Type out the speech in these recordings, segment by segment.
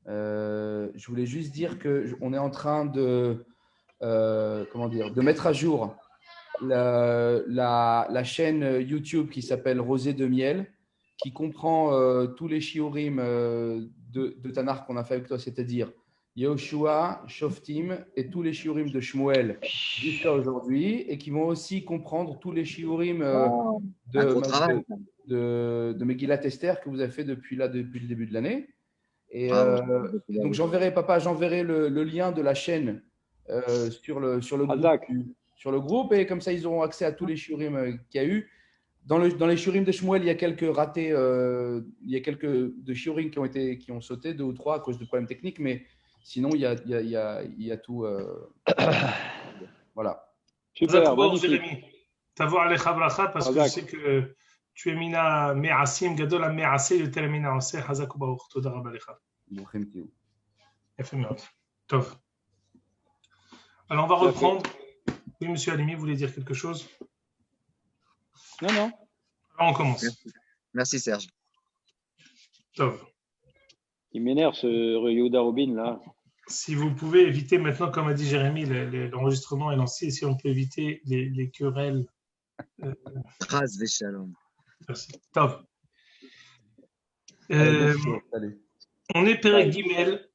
Je voulais juste dire qu'on est en train de mettre à jour la chaîne YouTube qui s'appelle Rosée de Miel, qui comprend tous les shiurim de Tanakh qu'on a fait avec toi, c'est-à-dire Yehoshua, Shoftim et tous les shiurim de Shmuel jusqu'à aujourd'hui, et qui vont aussi comprendre tous les shiurim Un gros travail. de Megillat Esther que vous avez fait depuis le début de l'année. Et donc, j'enverrai le lien de la chaîne sur le groupe, et comme ça, ils auront accès à tous les shiurim qu'il y a eu. Dans les shiurim de Shmuel, il y a quelques ratés, il y a quelques de shiurim qui ont sauté, 2 ou 3 à cause de problèmes techniques, mais sinon, il y a tout. Voilà. Super, magnifique. T'avoir les bracha parce que je sais que tu es mina me'asim gadol me'aseh yoter mina oseh hazak ubaruch toda rabba lecha. Tov. Alors on va reprendre. Oui, monsieur Halimi, vous voulez dire quelque chose? Non. Alors on commence. Merci Serge. Tov. Il m'énerve ce Yehuda Robin là. Si vous pouvez éviter maintenant, comme a dit Jérémy, l'enregistrement est lancé, si on peut éviter les querelles. Chas v'shalom. Merci. Tov. On est Perek Gimel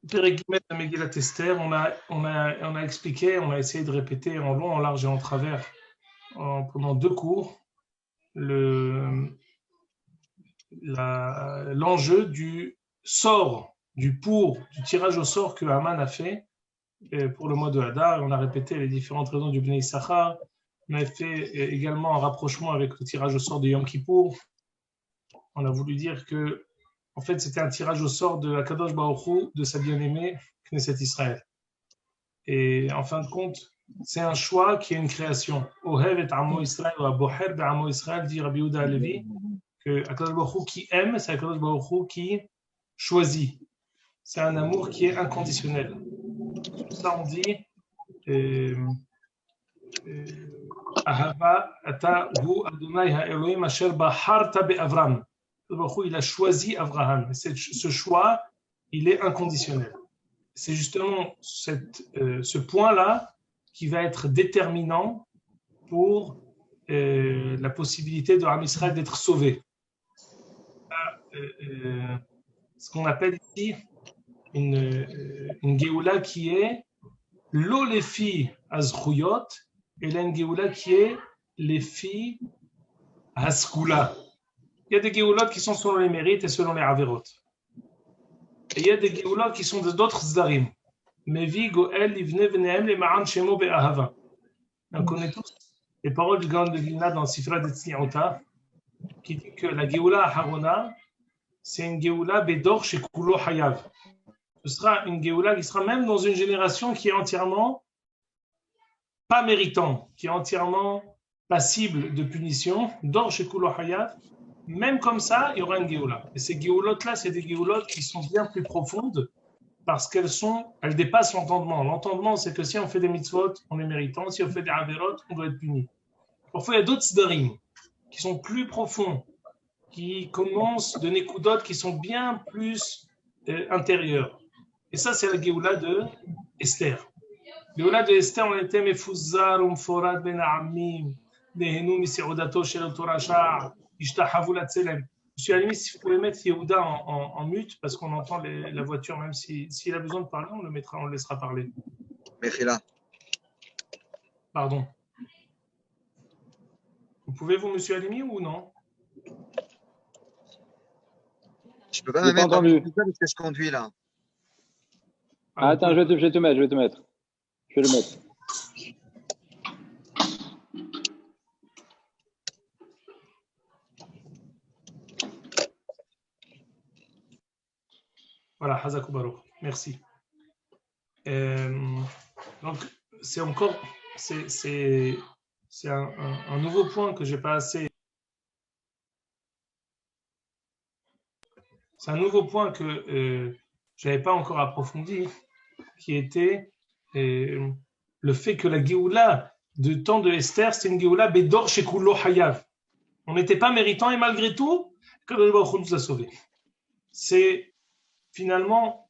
de Megillat Esther. On a expliqué, on a essayé de répéter en long, en large et en travers pendant 2 cours l'enjeu du sort, du tirage au sort que Haman a fait pour le mois de Hadar. On a répété les différentes raisons du Bnei Issachar. On a fait également un rapprochement avec le tirage au sort de Yom Kippour. On a voulu dire que, en fait, c'était un tirage au sort de Akadosh Baruch Hu, de sa bien-aimée Knesset Israël. Et en fin de compte, c'est un choix qui est une création. Ohev et Amo Israël, ou Aboher be'Amo Israël, dit Rabbi Yehuda Halevi, que Akadosh Baruch Hu qui aime, c'est Akadosh Baruch Hu qui choisit. C'est un amour qui est inconditionnel. Ça, on dit Ahava ata hu Adonai ha'Elohim asher baharta be'Avram. Il a choisi Abraham. Ce choix, il est inconditionnel. C'est justement ce point-là qui va être déterminant pour la possibilité de Am Israël d'être sauvé. Ce qu'on appelle ici une Géoula qui est l'oléfi azchuyot, et là une Géoula qui est l'éfi haskoula. Il y a des Géoulot qui sont selon les mérites et selon les avérotes. Et il y a des Géoulot qui sont d'autres zdarim. Mevi, Goel, Livne, Venehem, les Ma'an, Shemo, Be'ahava. On connaît tous les paroles du Gaon de Vilna dans Sifra de Tzni'ota, qui dit que la Géoula Harona, c'est une Géoula Bedor Shekulo Hayav. Ce sera une Géoula qui sera même dans une génération qui est entièrement pas méritant, qui est entièrement passible de punition. Dor Shekulo Hayav. Même comme ça, il y aura une Géoula. Et ces Géoulottes-là, c'est des Géoulottes qui sont bien plus profondes parce qu'elles dépassent l'entendement. L'entendement, c'est que si on fait des mitzvot, on est méritant. Si on fait des averot, on doit être puni. Parfois, il y a d'autres sdarim qui sont plus profonds, qui commencent de nekudot qui sont bien plus intérieurs. Et ça, c'est la Géoula de Esther. La Géoula de Esther, on était mefuzar umforad ben amim, nehenu misi'udato shel torasha. Monsieur Halimi, si vous pouvez mettre Yehuda en mute, parce qu'on entend la voiture, même s'il a besoin de parler, on le laissera parler. Mechila. Pardon. Vous pouvez, monsieur Halimi, ou non? Je peux pas me mettre en mute parce que je conduis là. Attends, je vais te mettre. Je vais le mettre. Voilà, Hazakou Baruch. Merci. Donc, c'est un nouveau point que j'ai pas assez. C'est un nouveau point que j'avais pas encore approfondi, qui était le fait que la Géoula de temps de Esther, c'est une Géoula Bedor Shekulo Hayav. On n'était pas méritant et malgré tout, que le Baruch nous a sauvés. C'est finalement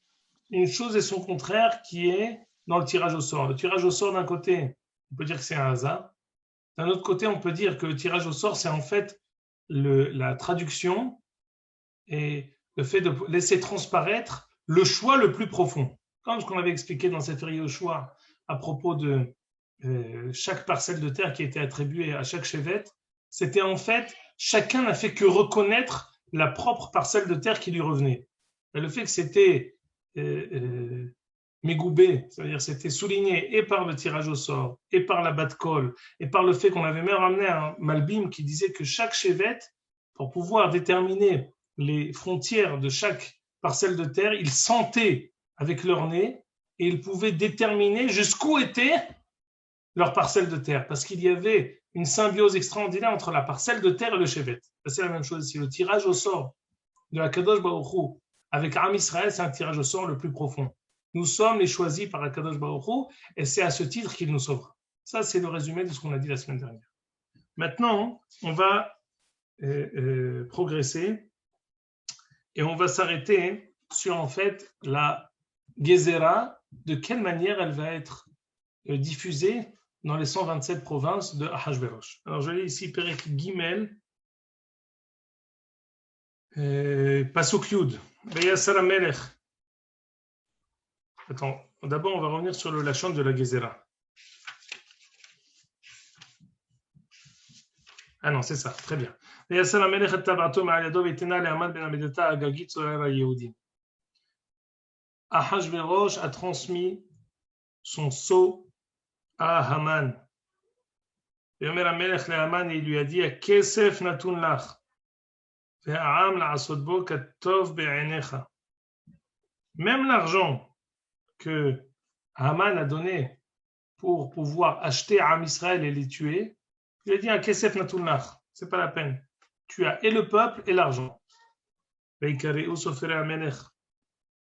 une chose et son contraire qui est dans le tirage au sort. Le tirage au sort, d'un côté, on peut dire que c'est un hasard. D'un autre côté, on peut dire que le tirage au sort, c'est en fait la traduction et le fait de laisser transparaître le choix le plus profond. Comme ce qu'on avait expliqué dans cette série au choix à propos de chaque parcelle de terre qui était attribuée à chaque chevet, c'était en fait, chacun n'a fait que reconnaître la propre parcelle de terre qui lui revenait. Et le fait que c'était mégoubé, c'est-à-dire c'était souligné et par le tirage au sort, et par la bat-colle, et par le fait qu'on avait même ramené un malbim qui disait que chaque chevet, pour pouvoir déterminer les frontières de chaque parcelle de terre, ils sentaient avec leur nez et ils pouvaient déterminer jusqu'où était leur parcelle de terre, parce qu'il y avait une symbiose extraordinaire entre la parcelle de terre et le chevet. C'est la même chose ici. Le tirage au sort de la Kadosh Baruch Hu avec Am Israël, c'est un tirage au sort le plus profond. Nous sommes les choisis par la Kadosh Baruch Hu et c'est à ce titre qu'il nous sauvera. Ça, c'est le résumé de ce qu'on a dit la semaine dernière. Maintenant, on va progresser et on va s'arrêter sur en fait la Gezerah, de quelle manière elle va être diffusée dans les 127 provinces de Ahashverosh. Alors je lis ici Perek Gimel, Pasuk Yud, Vayasar HaMelech. Attends, d'abord on va revenir sur le lachon de la Gezerah. Ah non, c'est ça, très bien. Vayasar HaMelech et tabato ma'al yado v'itena le'aman ben amidata agagit sorer ha'yehudim. Ahashverosh a transmis son sceau à Haman. Et Omer HaMelech le Haman, il lui a dit, Kesef natun lach, ve'a'am la'asot bo katov be'einecha. Même l'argent que Haman a donné pour pouvoir acheter Am Israël et les tuer, il a dit, Kesef natun lach, c'est pas la peine. Tu as et le peuple et l'argent. Ve'ikare'u sofere HaMelech,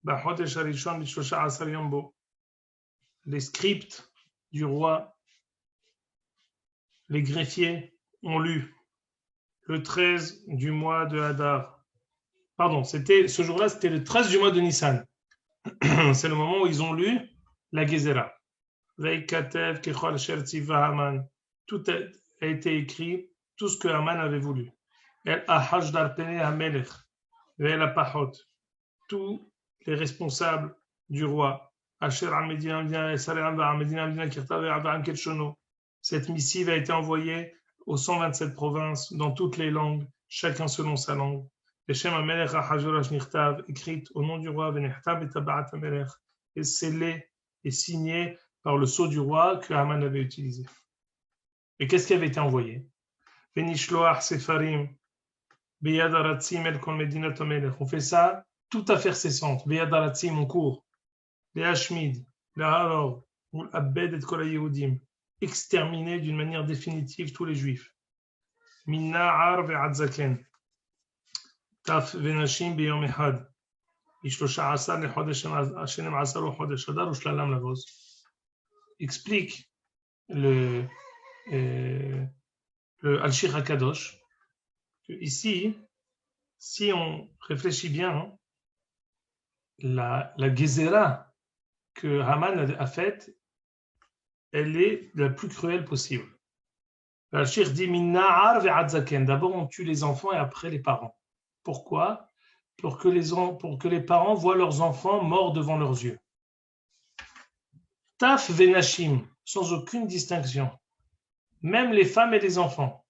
ba'chodesh harishon b'shlosha asar yom bo. Les scripts du roi, les greffiers ont lu le 13 du mois de Hadar. Pardon, ce jour-là, c'était le 13 du mois de Nissan. C'est le moment où ils ont lu la Gezerah. Tout a été écrit, tout ce que Haman avait voulu. Tous les responsables du roi. Cette missive a été envoyée aux 127 provinces dans toutes les langues, chacun selon sa langue. Écrite au nom du roi, et scellée et signée par le sceau du roi que Haman avait utilisé. Et qu'est-ce qui avait été envoyé? On fait ça tout à faire cessante. On court. Exterminer d'une manière définitive tous les juifs. Explique le Al-Shir HaKadosh que ici, si on réfléchit bien, la Gezerah que Haman a faite, elle est la plus cruelle possible. Al-Shir dit Minna'ar ve'adzaken. D'abord, on tue les enfants et après les parents. Pourquoi? Pour que les parents voient leurs enfants morts devant leurs yeux. Taf ve'nashim, sans aucune distinction. Même les femmes et les enfants.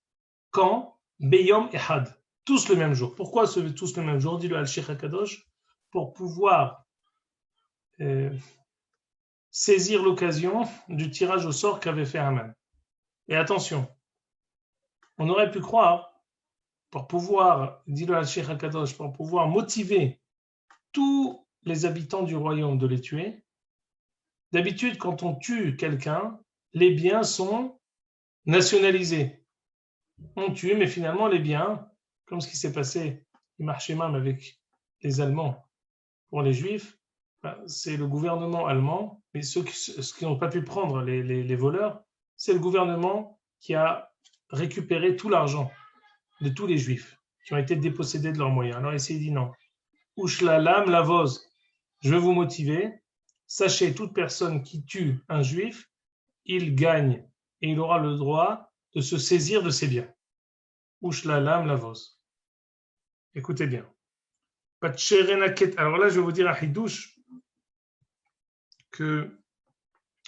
Quand? Beyom ehad. Tous le même jour. Pourquoi tous le même jour? Dit le Al-Shir HaKadosh. Pour pouvoir saisir l'occasion du tirage au sort qu'avait fait Haman. Et attention, on aurait pu croire, pour pouvoir, dit le Al-Shir HaKadosh, pour pouvoir motiver tous les habitants du royaume de les tuer. D'habitude, quand on tue quelqu'un, les biens sont nationalisés. On tue, mais finalement, les biens, comme ce qui s'est passé, il marchait même avec les Allemands pour les Juifs, c'est le gouvernement allemand, mais ceux qui n'ont pas pu prendre les voleurs, c'est le gouvernement qui a récupéré tout l'argent de tous les Juifs qui ont été dépossédés de leurs moyens. Alors ici, il dit non. Ushlalam lavoz, je veux vous motiver. Sachez, toute personne qui tue un juif, il gagne et il aura le droit de se saisir de ses biens. Ouch la lame, la vose. Écoutez bien. Alors là, je vais vous dire à Hidouche que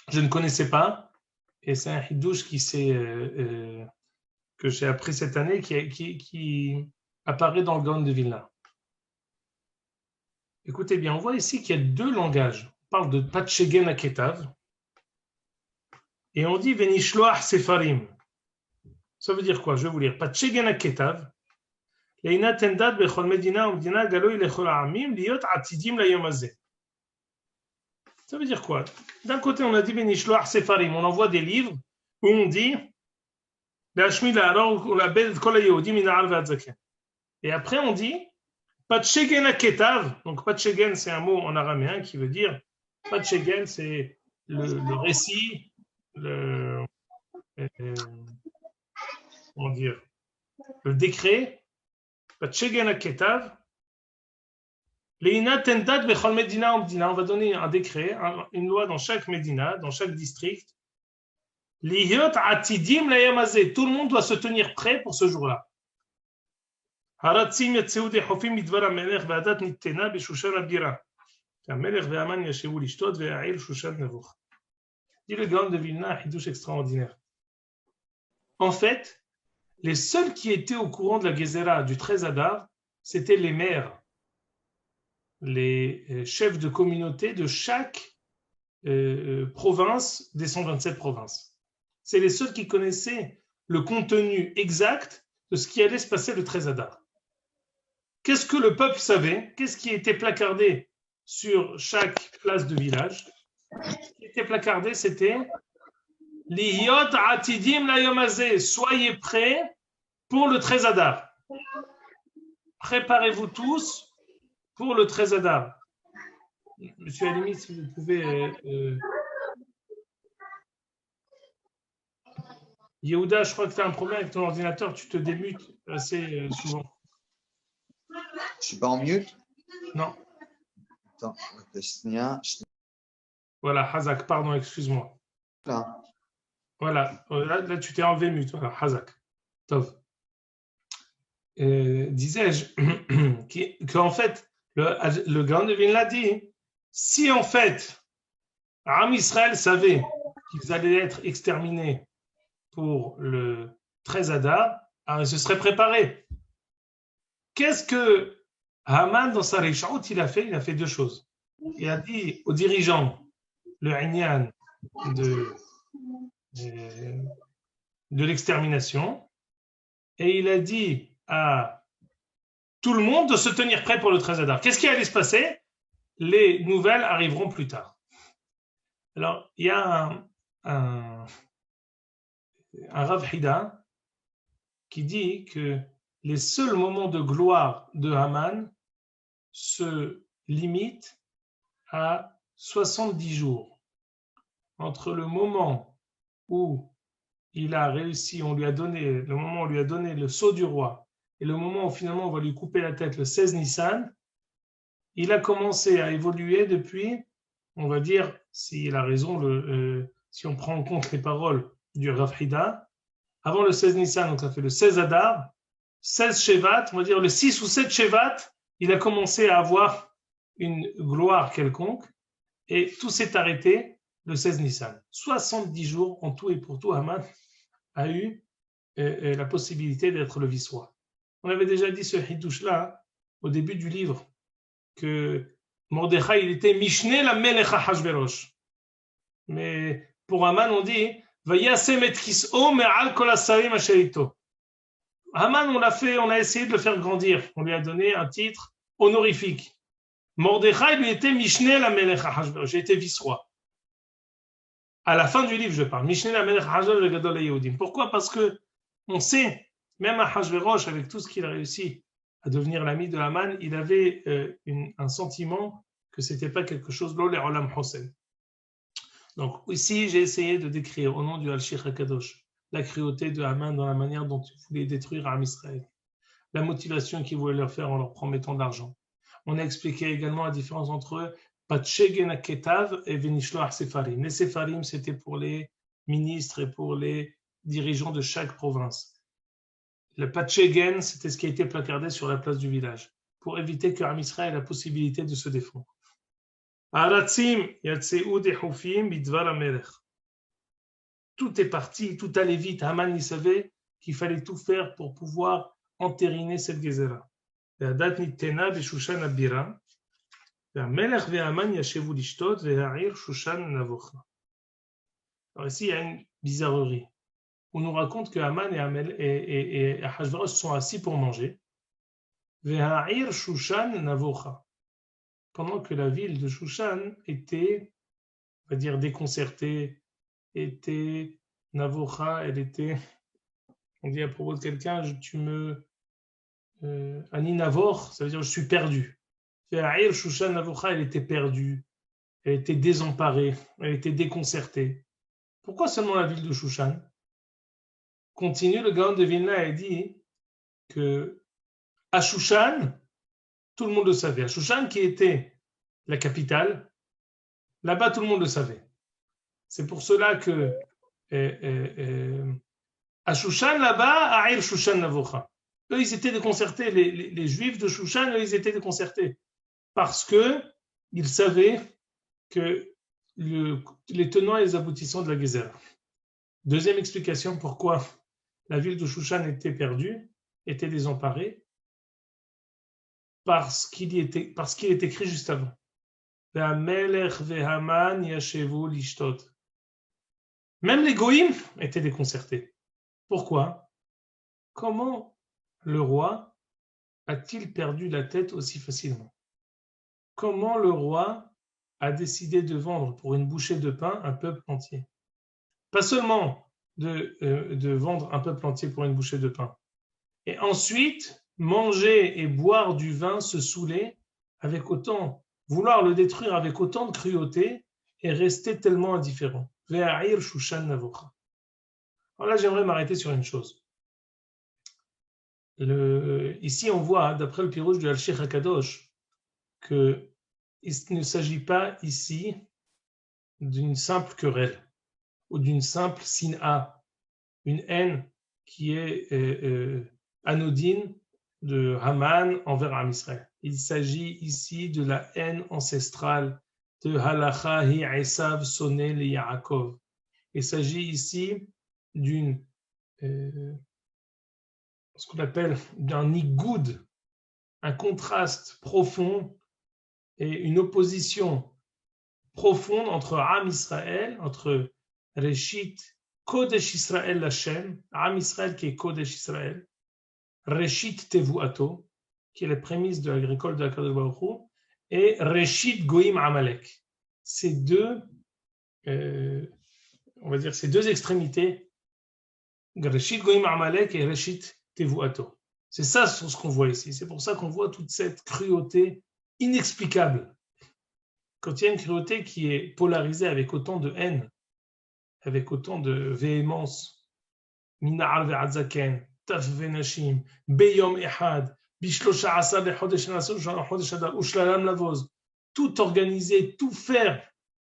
je ne connaissais pas, et c'est un Hidouche que j'ai appris cette année, qui apparaît dans le Gaon de Vilna. Écoutez bien, on voit ici qu'il y a deux langages. On parle de Patchegen Aketav, et on dit Venishloach Sefarim. Ça veut dire quoi? Je vais vous lire. Patchegen Aketav. Ça veut dire quoi? D'un côté, on a dit Benishloach Sefarim, on envoie des livres où on dit et après on dit Patchegen Aketav. Donc Patchegen, c'est un mot en araméen qui veut dire Patchegen, c'est le récit, comment dire, le décret. Patchegen Aketav. On va donner un décret, une loi dans chaque Médina, dans chaque district. Tout le monde doit se tenir prêt pour ce jour-là. Dit le Gaon de Vilna, Hidouche extraordinaire. En fait, les seuls qui étaient au courant de la Gezerah du 13 Adar, c'était les maires, les chefs de communauté de chaque province des 127 provinces. C'est les seuls qui connaissaient le contenu exact de ce qui allait se passer le 13 Adar. Qu'est-ce que le peuple savait? Qu'est-ce qui était placardé sur chaque place de village? Ce qui était placardé, c'était Lihiyot atidim layom hazeh, soyez prêts pour le 13 Adar. Préparez-vous tous pour le 13 Adar. Monsieur Halimi, si vous pouvez... Yehuda, je crois que tu as un problème avec ton ordinateur, tu te démutes assez souvent. Je ne suis pas en mute? Non. Attends, voilà, Hazak, pardon, excuse-moi. Là. Voilà, là tu t'es enlevé mute. Voilà, Hazak. Tov. Disais-je qu'en fait, le Gaon de Vilna dit, si en fait, Am Israël savait qu'ils allaient être exterminés pour le 13 Adar, alors ils se seraient préparés. Qu'est-ce que Haman, dans sa Rishaout, il a fait? Il a fait deux choses. Il a dit aux dirigeants le Inyan de l'extermination, et il a dit à tout le monde de se tenir prêt pour le 13 Adar. Qu'est-ce qui allait se passer? Les nouvelles arriveront plus tard. Alors, il y a un Rav Hida qui dit que les seuls moments de gloire de Haman se limitent à 70 jours. Entre le moment où il a réussi, le moment où on lui a donné le sceau du roi, et le moment où finalement on va lui couper la tête, le 16 Nissan, il a commencé à évoluer depuis, on va dire, s'il a raison, si on prend en compte les paroles du Rav Hida, avant le 16 Nissan, donc ça fait le 16 Adar, 16 Shevat, on va dire le 6 ou 7 Shevat, il a commencé à avoir une gloire quelconque, et tout s'est arrêté le 16 Nissan. 70 jours en tout et pour tout, Haman a eu la possibilité d'être le vice-roi. On avait déjà dit ce hidouche-là au début du livre, que Mordechai, il était Mishné la Melech Hashverosh. Mais pour Haman, on dit Vayasem et kis'o me'al kol hasarim asher ito. Haman, on a essayé de le faire grandir. On lui a donné un titre honorifique. Mordechai, lui, était Mishné la Melech Hashverosh. J'ai été vice-roi. À la fin du livre, je parle. Mishné la Melech Hashverosh le Gadol HaYehudim. Pourquoi? Parce que on sait, même à Hashverosh, avec tout ce qu'il a réussi à devenir l'ami de Haman, il avait un sentiment que ce n'était pas quelque chose l'Olé Olam Hossein. Donc ici, j'ai essayé de décrire au nom du Al-Shikh HaKadosh la cruauté de Haman dans la manière dont il voulait détruire Am Israël, la motivation qu'il voulait leur faire en leur promettant de l'argent. On a expliqué également la différence entre Patshegen Aketav et Venishloach Sefarim. Les Sefarim, c'était pour les ministres et pour les dirigeants de chaque province. Le Patshegen, c'était ce qui a été placardé sur la place du village, pour éviter que Am Israël ait la possibilité de se défendre. Aratzim Yatseu Dehufim Bidvar Amelech. Tout est parti, tout allait vite. Haman, il savait qu'il fallait tout faire pour pouvoir entériner cette Gezerah. Ve'adat nittena b'Shushan Abira. Ve'amelech ve'Haman yashevu lishtot ve'ha'ir Shushan navocha. Alors ici, il y a une bizarrerie. On nous raconte que Haman et Ahashverosh sont assis pour manger. Ve'ha'ir Shushan navocha. Pendant que la ville de Shushan était, on va dire, déconcertée, était navocha, elle était, on dit à propos de quelqu'un, Ani Navor, ça veut dire je suis perdu. Ve'ha'ir Shushan navocha, elle était perdue, elle était désemparée, elle était déconcertée. Pourquoi seulement la ville de Shushan? Continue le Gaon de Vilna et dit que à Shushan, tout le monde le savait. À Shushan, qui était la capitale, là-bas, tout le monde le savait. C'est pour cela que à Shushan, là-bas, à Ir Shushan Navocha. Eux, ils étaient déconcertés. Les Juifs de Shushan, eux, ils étaient déconcertés. Parce qu'ils savaient que les tenants et les aboutissants de la Gezerah. Deuxième explication pourquoi la ville de Shushan était perdue, était désemparée, parce qu'il est écrit juste avant. Ve'amelech ve'Haman yashevu lishtot. Même les goïms étaient déconcertés. Pourquoi? Comment le roi a-t-il perdu la tête aussi facilement? Comment le roi a décidé de vendre pour une bouchée de pain un peuple entier? Pas seulement de vendre un peuple entier pour une bouchée de pain. Et ensuite, manger et boire du vin, se saouler avec autant, vouloir le détruire avec autant de cruauté et rester tellement indifférent. Ve'ha'ir Shushan navocha. Alors là, j'aimerais m'arrêter sur une chose. Ici, on voit, d'après le pirouge du Al-Sheikh HaKadosh, qu'il ne s'agit pas ici d'une simple querelle ou d'une simple sin'a, une haine qui est anodine de Haman envers Am Israël. Il s'agit ici de la haine ancestrale de Halacha hi Esav sonné le Yaakov. Il s'agit ici d'une ce qu'on appelle d'un nigoud, un contraste profond et une opposition profonde entre Am Israël, entre Reshit Kodesh Israël Hashem, Am Israël qui est Kodesh Israël, Reshit Tevuato, qui est la prémisse de l'agricole de la Kadosh Baruch Hu, et Reshit Goïm Amalek. Ces deux, on va dire, ces deux extrémités, Reshit Goïm Amalek et Reshit Tevuato. C'est ça ce qu'on voit ici. C'est pour ça qu'on voit toute cette cruauté inexplicable. Quand il y a une cruauté qui est polarisée avec autant de haine, avec autant de véhémence, Mina'ar ve'adzaken, Taf ve'nashim, Beyom ehad, Bishlosha asar lechodesh adar, Ushlalam lavoz, tout organiser, tout faire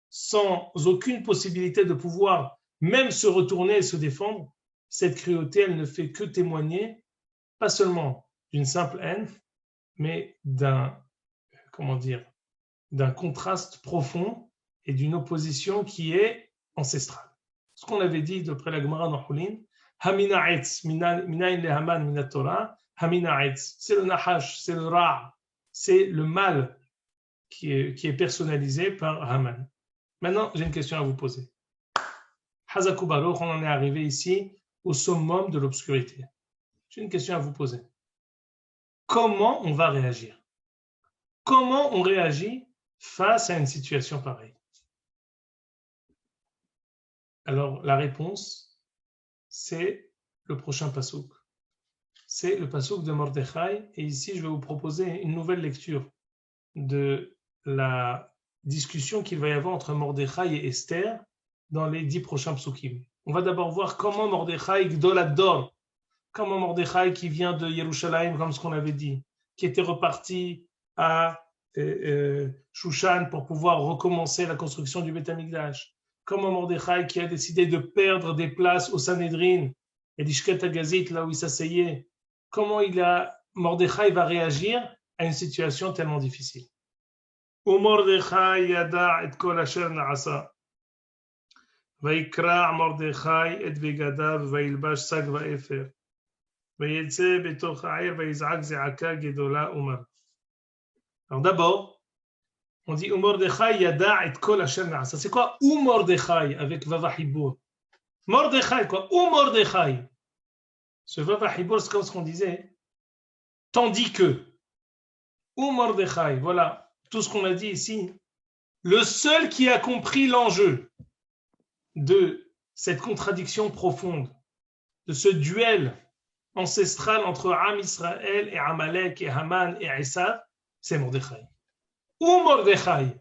sans aucune possibilité de pouvoir même se retourner et se défendre, cette cruauté, elle ne fait que témoigner, pas seulement d'une simple haine, mais d'un contraste profond et d'une opposition qui est ancestrale. Ce qu'on avait dit d'après la Gemara dans Hulin, Hamina Etz, Minayin le Haman Mina Torah, Hamina Etz, c'est le Nahash, c'est le Ra', c'est le mal qui est personnalisé par Haman. Maintenant, j'ai une question à vous poser. Hazaku Baruch, on en est arrivé ici au summum de l'obscurité. J'ai une question à vous poser. Comment on va réagir? Comment on réagit face à une situation pareille? Alors, la réponse, c'est le prochain pasouk. C'est le pasouk de Mordechai. Et ici, je vais vous proposer une nouvelle lecture de la discussion qu'il va y avoir entre Mordechai et Esther dans les 10 prochains psukim. On va d'abord voir comment Mordechai Gdol Ador, comment Mordechai qui vient de Yerushalayim, comme ce qu'on avait dit, qui était reparti à Shushan pour pouvoir recommencer la construction du Beth Amikdash. Comment Mordechai qui a décidé de perdre des places au Sanhedrin et l'Ishket Agazit, là où il s'asseyait, comment Mordechai va réagir à une situation tellement difficile. Mordechai yada et kol asher na'asa. ויקרע מרדכי את בגדיו וילבש שק ואפר ויצא בתוך העיר ויזעק זעקה גדולה ומרה. Alors d'abord, on dit Mordechai yada et kol asher na'asa. C'est quoi Mordechai avec Vava Hibour? Mordechai quoi? Mordechai. Ce Vava Hibour, c'est comme ce qu'on disait. Tandis que Mordechai, voilà tout ce qu'on a dit ici. Le seul qui a compris l'enjeu de cette contradiction profonde, de ce duel ancestral entre Am Israël et Amalek et Haman et Esav, c'est Mordechai. Mordechai,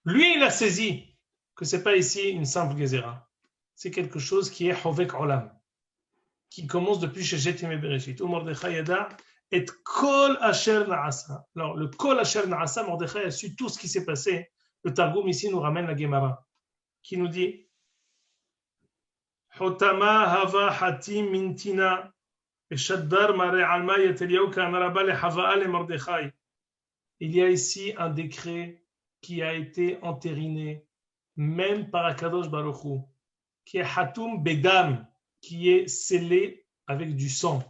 lui, il a saisi que ce n'est pas ici une simple gezerah. C'est quelque chose qui est Hovek Olam, qui commence depuis Shechet Yemei Bereshit. Mordechai yada et Kol Asher Na'asa. Alors, le Kol Asher Na'asa, Mordechai a su tout ce qui s'est passé. Le Targum ici nous ramène la Gemara, qui nous dit Hotama hava hatim mintina shaddar mare alma yeteliyahu kanaraba le hava'a le Mordechai. Il y a ici un décret qui a été entériné même par Akadosh Baruch Hu, qui est hatum bedam, qui est scellé avec du sang.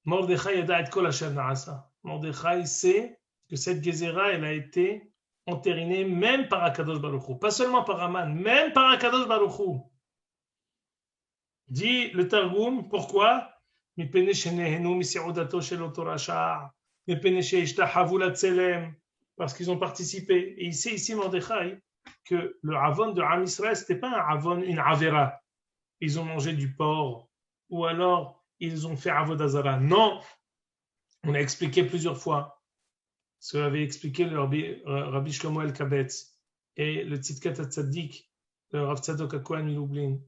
Mordechai yada et kol asher na'asa. Mordechai sait que cette gezerah elle a été entériné même par Akadosh Baruch Hu, pas seulement par Haman, même par Akadosh Baruch Hu. Dit le Targum, pourquoi? Parce qu'ils ont participé. Et il sait ici Mordechai que le Havon de Am Israël, ce n'était pas un Havon, une Avera. Ils ont mangé du porc, ou alors ils ont fait Avodazara. Non, on a expliqué plusieurs fois. Ce qu'avait expliqué le Rabbi Shlomo El-Kabetz et le Tzidkat HaTzadik, le Rav Tzadok HaKohen Milublin,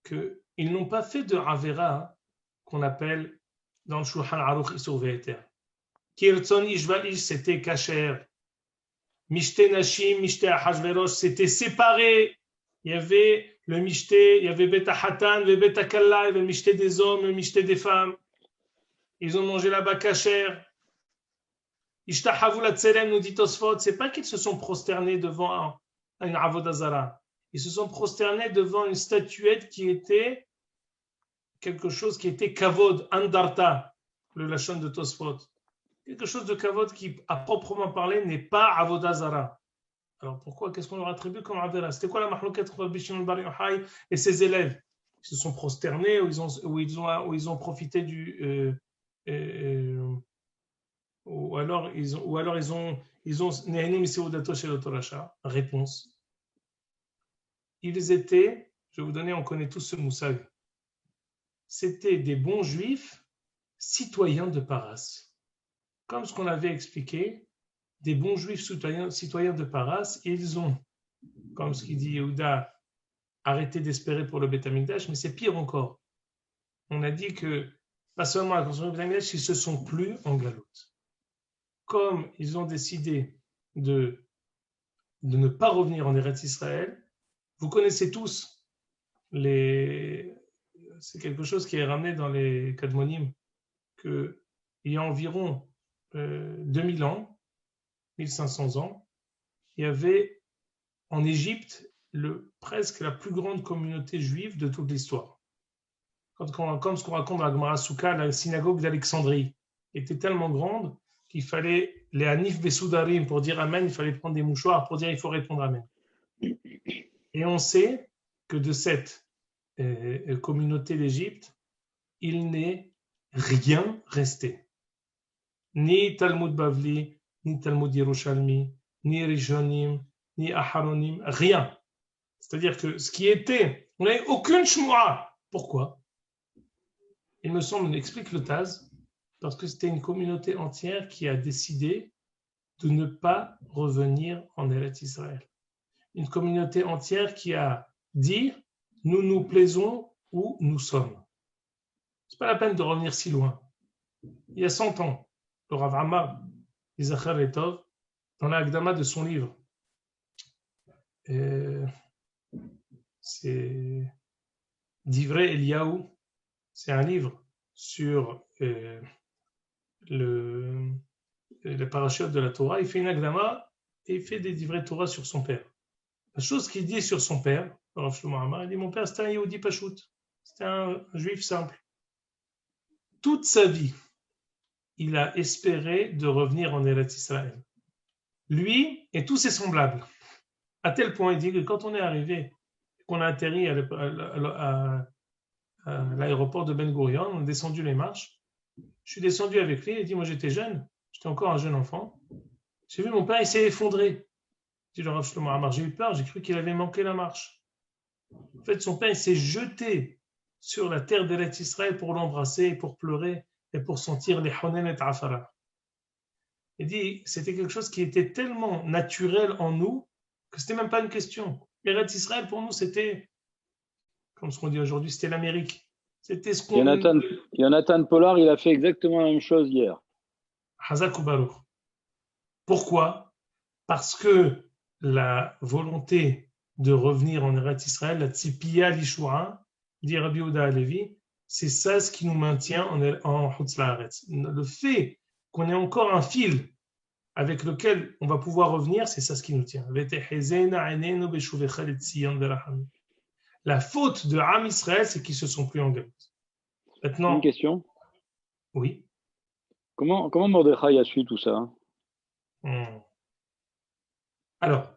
qu'ils n'ont pas fait de Avera qu'on appelle dans le Shulchan Aruch Isur Ve'eter. Kirtzon Ishva Ish, c'était Kacher. Mishte Nashim, Mishte Ahashverosh, c'était séparé. Il y avait le Mishte, il y avait Beta Hatan, le Beta Kalla, il y avait le Mishte des hommes, le Mishte des femmes. Ils ont mangé là-bas Kacher. Ishtahavu Latzelem, nous dit Tosfot, c'est pas qu'ils se sont prosternés devant une Avodazara. Ils se sont prosternés devant une statuette qui était quelque chose qui était kavod, andarta, le lachon de Tosfot. Quelque chose de kavod qui, à proprement parler, n'est pas avodazara. Alors pourquoi? Qu'est-ce qu'on leur attribue comme avera? C'était quoi la mahlouket entre Rabbi Shimon Bar Yochai et ses élèves? Ils se sont prosternés ou ils ont profité du ou alors ils ont Nehenim Seudato Shel Torasha. Réponse. Ils étaient, je vais vous donner, on connaît tous ce moussag. C'était des bons juifs citoyens de Paras. Comme ce qu'on avait expliqué, des bons juifs citoyens de Paras, ils ont, comme ce qu'il dit Yehuda, arrêté d'espérer pour le Beth Amikdash, mais c'est pire encore. On a dit que, pas seulement à la construction du Beth Amikdash, ils se sont plus en galoute. Comme ils ont décidé de ne pas revenir en Eretz Israël, vous connaissez tous c'est quelque chose qui est ramené dans les Kadmonim, qu'il y a environ 2000 ans, 1500 ans, il y avait en Égypte presque la plus grande communauté juive de toute l'histoire. Comme ce qu'on raconte dans la Gemara Souka, la synagogue d'Alexandrie était tellement grande qu'il fallait les Hanif Besoudarim pour dire Amen, il fallait prendre des mouchoirs pour dire il faut répondre Amen. Et on sait que de cette communauté d'Égypte, il n'est rien resté. Ni Talmud Bavli, ni Talmud Yerushalmi, ni Rishonim, ni Aharonim, rien. C'est-à-dire que ce qui était, on n'avait aucune shmoua. Pourquoi? Il me semble, on explique le Taz, parce que c'était une communauté entière qui a décidé de ne pas revenir en Eretz Israël. Une communauté entière qui a dit « nous nous plaisons où nous sommes ». Ce n'est pas la peine de revenir si loin. Il y a 100 ans, le Rav Amar, Yizacher Letov, dans la Hagdama de son livre. C'est Divrei Eliyahu, c'est un livre sur les parachutes de la Torah. Il fait une Hagdama et il fait des Divrei Torah sur son père. La chose qu'il dit sur son père, Rav Shlomo Amar, il dit: mon père c'était un Yehudi Pachout, c'était un juif simple. Toute sa vie, il a espéré de revenir en Eretz Israël. Lui et tous ses semblables. À tel point, il dit que quand on est arrivé, qu'on a atterri à l'aéroport de Ben Gurion, on a descendu les marches. Je suis descendu avec lui, il dit: moi j'étais jeune, j'étais encore un jeune enfant. J'ai vu mon père, il s'est effondré. Dit le Rav Shlomo Amar, j'ai eu peur, j'ai cru qu'il avait manqué la marche. En fait, son père, il s'est jeté sur la terre d'Eretz Israël pour l'embrasser, pour pleurer et pour sentir les honen et afara. Il dit, c'était quelque chose qui était tellement naturel en nous que c'était même pas une question. Eretz Israël, pour nous, c'était, comme ce qu'on dit aujourd'hui, c'était l'Amérique. C'était ce qu'on... Jonathan Pollard, il a fait exactement la même chose hier. Hazak ou Baruch. Pourquoi? Parce que la volonté de revenir en Eretz Israël, la tzipiya l'ishua, dit Rabbi Yehuda Halevi, c'est ça ce qui nous maintient en Chutz La'aretz. Le fait qu'on ait encore un fil avec lequel on va pouvoir revenir, c'est ça ce qui nous tient. La faute de Am Israël, c'est qu'ils se sont plus engagés. Maintenant, une question. Oui. Comment Mordechai a su tout ça? Alors,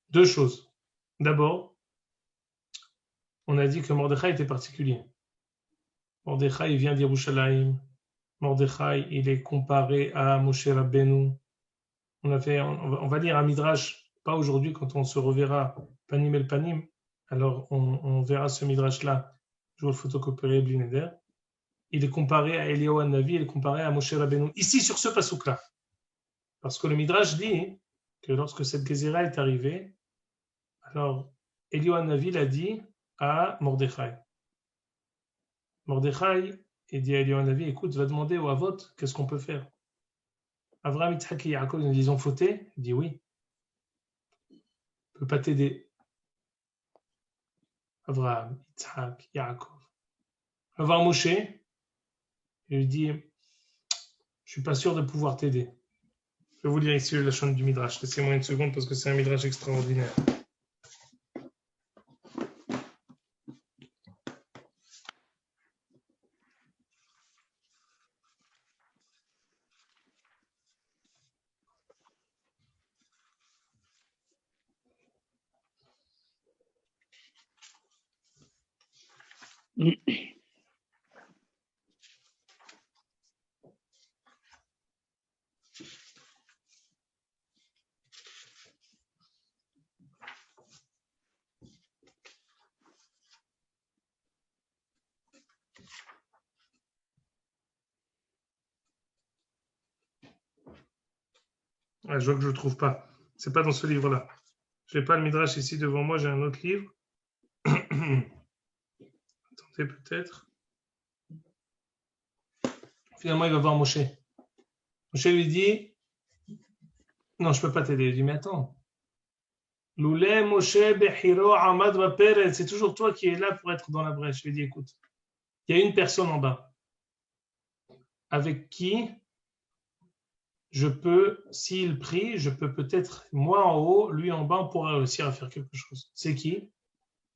deux choses. D'abord, on a dit que Mordechai était particulier. Mordechai vient d'Yerushalayim. Mordechai, il est comparé à Moshe Rabbeinu. On va lire un midrash, pas aujourd'hui quand on se reverra panim el panim. Alors on verra ce midrash-là. Je vais le photocopierai Blineder. Il est comparé à Eliyahu Hanavi, il est comparé à Moshe Rabbeinu. Ici sur ce passouk-là, parce que le midrash dit que lorsque cette Gézéra est arrivée, alors Eliyahu Hanavi l'a dit à Mordechai. Mordechai, il dit à Eliyahu Hanavi, écoute, va demander au Havot, qu'est-ce qu'on peut faire? Avraham, Yitzhak et Yaakov, ils ont fauté? Il dit oui. Je ne peux pas t'aider. Avraham, Yitzhak, Yaakov. Va voir Moshe, il lui dit, je ne suis pas sûr de pouvoir t'aider. Je vais vous lire ici la chaîne du Midrash. Laissez-moi une seconde parce que c'est un Midrash extraordinaire. Je vois que je ne le trouve pas. Ce n'est pas dans ce livre-là. Je n'ai pas le Midrash ici devant moi, j'ai un autre livre. Attendez peut-être. Finalement, il va voir Moshe. Moshe lui dit, non, je ne peux pas t'aider. Il dit, mais attends. Loulé Moshe Bechiro Amad Vaperet, c'est toujours toi qui es là pour être dans la brèche. Je lui dis, écoute, il y a une personne en bas avec qui je peux, s'il prie, je peux peut-être, moi en haut, lui en bas, on pourra réussir à faire quelque chose. C'est qui?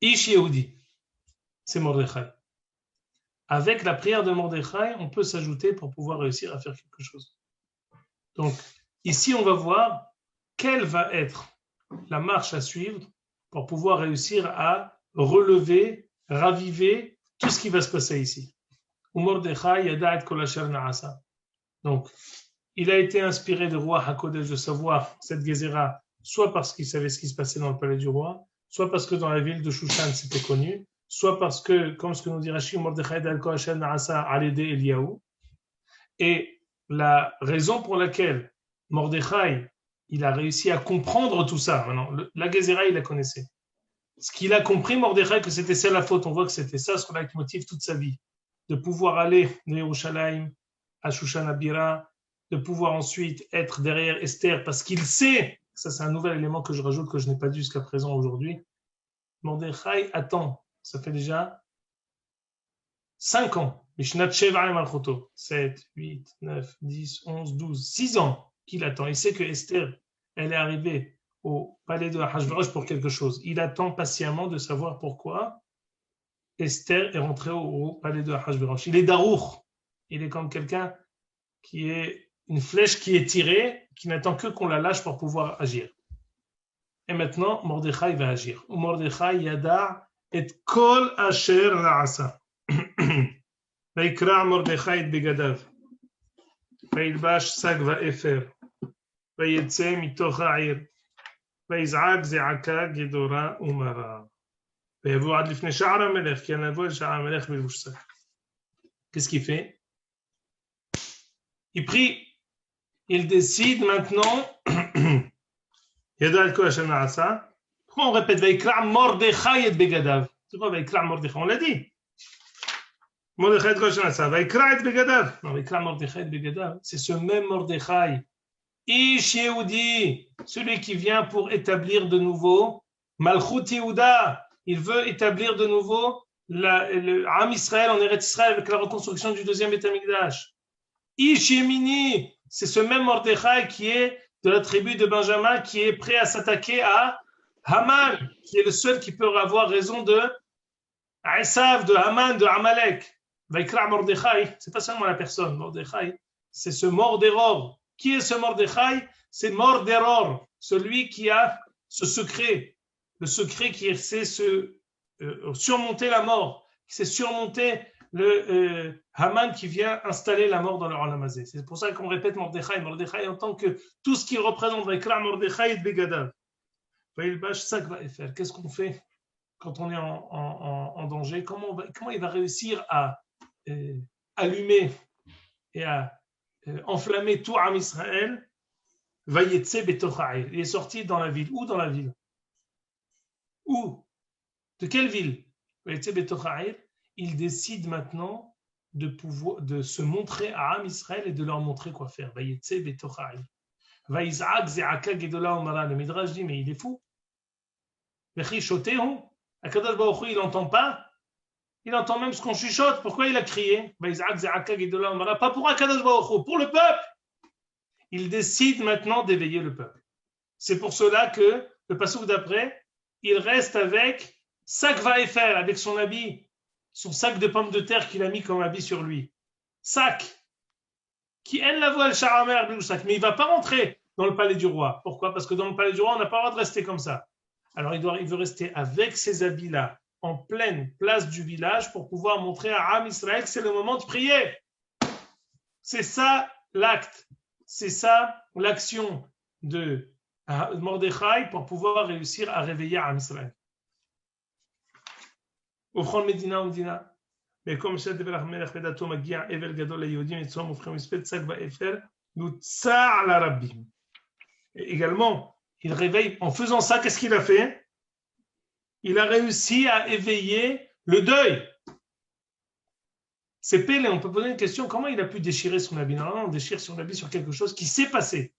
Ish Yehudi. C'est Mordechai. Avec la prière de Mordechai, on peut s'ajouter pour pouvoir réussir à faire quelque chose. Donc, ici, on va voir quelle va être la marche à suivre pour pouvoir réussir à relever, raviver tout ce qui va se passer ici. Mordechai yada et kol asher na'asa. Donc, il a été inspiré de roi HaKodesh de savoir cette Gézéra, soit parce qu'il savait ce qui se passait dans le palais du roi, soit parce que dans la ville de Shushan c'était connu, soit parce que, comme ce que nous dit Rashi, Mordechai yada et kol asher na'asa al-yedei Eliyahu. Et la raison pour laquelle Mordechai il a réussi à comprendre tout ça. Maintenant, la Gézéra, il la connaissait. Ce qu'il a compris, Mordechai, que c'était ça la faute. On voit que c'était ça ce qui motive toute sa vie. De pouvoir aller de Yerushalayim à Shushan Abira, de pouvoir ensuite être derrière Esther parce qu'il sait, ça c'est un nouvel élément que je rajoute que je n'ai pas dit jusqu'à présent aujourd'hui, Mordechai attend, ça fait déjà 5 ans, 7, 8, 9, 10, 11, 12, 6 ans qu'il attend. Il sait que Esther, elle est arrivée au palais de Ahasverosh pour quelque chose. Il attend patiemment de savoir pourquoi Esther est rentrée au palais de Ahasverosh. Il est darour, il est comme quelqu'un qui est une flèche qui est tirée, qui n'attend que qu'on la lâche pour pouvoir agir. Et maintenant, Mordechai va agir. Mordechai yada et kol asher na'asa. ויקרע מרדכי את בגדיו, וילבש שק ואפר, ויצא מתוך העיר, ויזעק זעקה גדולה ומרה, ויבוא עד לפני שער המלך, כי נבוא אל שער המלך בלבוש שק. Qu'est-ce qu'il fait? Il prie, il décide maintenant, ידע את כל אשר נעשה. Pourquoi on répète ויקרע מרדכי את בגדיו? C'est quoi ויקרע מרדכי? On l'a dit. Mordechai et Goshenasa, Vaikra et Begadav. Non, Vaikra Mordechai et Begadav, c'est ce même Mordechai, Ish Yehudi, celui qui vient pour établir de nouveau Malchut Yehuda. Il veut établir de nouveau le Am Israël en Eretz Israël avec la reconstruction du deuxième Beth Amikdash. Ish Yemini, c'est ce même Mordechai qui est de la tribu de Benjamin, qui est prêt à s'attaquer à Haman, qui est le seul qui peut avoir raison de Esav, de Haman, de Amalek. Vaikra Mordechai, c'est pas seulement la personne, Mordechai, c'est ce Mordéror. Qui est ce Mordechai? C'est Mordéror, celui qui a ce secret, le secret qui sait surmonter la mort, qui sait surmonter le Haman qui vient installer la mort dans le Olam Hazé. C'est pour ça qu'on répète Mordechai, Mordechai en tant que tout ce qu'il représente, Vaikra Mordechai et Begadav. Qu'est-ce qu'on fait quand on est en danger? Comment il va réussir à allumer et à enflammer tout Am Israël? Vayetse betochaïr. Il est sorti dans la ville. Où dans la ville? Où? De quelle ville? Vayetse betochaïr. Il décide maintenant de se montrer à Am Israël et de leur montrer quoi faire. Vayetse betochaïr. Vayizak ze'aka gedola umara. Le Midrash dit mais il est fou. Vechi shotehu. Akadosh Baruch Hu, il n'entend pas. Il entend même ce qu'on chuchote. Pourquoi il a crié? Pas pour Akadosh Baruch Hu, pour le peuple. Il décide maintenant d'éveiller le peuple. C'est pour cela que le passouk d'après, il reste avec sac vaefer, avec son habit, son sac de pommes de terre qu'il a mis comme habit sur lui. Sac. Qui aime la voile charamer du sac. Mais il ne va pas rentrer dans le palais du roi. Pourquoi? Parce que dans le palais du roi, on n'a pas le droit de rester comme ça. Alors il veut rester avec ces habits-là en pleine place du village pour pouvoir montrer à Am Israël que c'est le moment de prier. C'est ça l'acte, c'est ça l'action de Mordechai pour pouvoir réussir à réveiller Am Israël. Uchon Medina Medina. Mais comme ça devait la melech vedato magia evel gadol leYehudim et tzom ufchem mispet tzak vaefer yutzar la rabbim. Également, il réveille, en faisant ça, qu'est-ce qu'il a fait? Il a réussi à éveiller le deuil. C'est Pélé, on peut poser une question, comment il a pu déchirer son habit? Normalement, on déchire son habit sur quelque chose qui s'est passé.